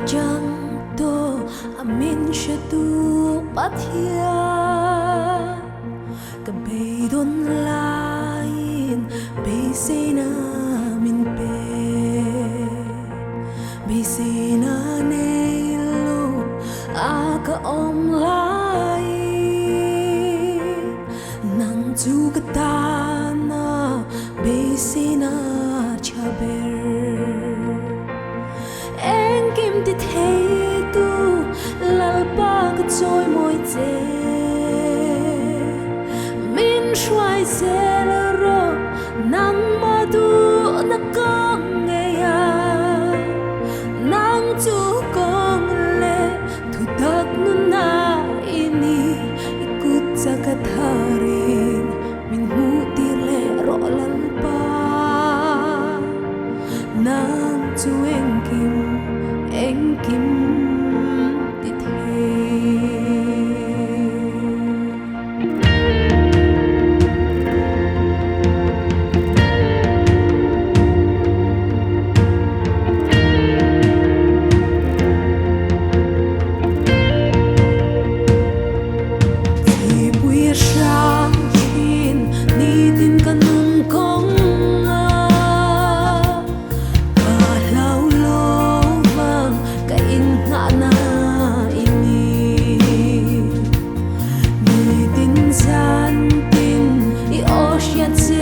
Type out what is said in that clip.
chẳng to amin she tu pathia ka be don lain be sena min be sena nei lo a ka om lai nang chu ka ta na be sena chaber em kim ti thế tu lal ba ka choi moi che min shwai se la ro nang ma du na kong nge ya nang chu kong le thu tak nu na ini ikut sa ka tharin min mu ti le ro lal pa nang chu em kim ti thế thì buổi sánghin ni tin cả nung công Hãy subscribe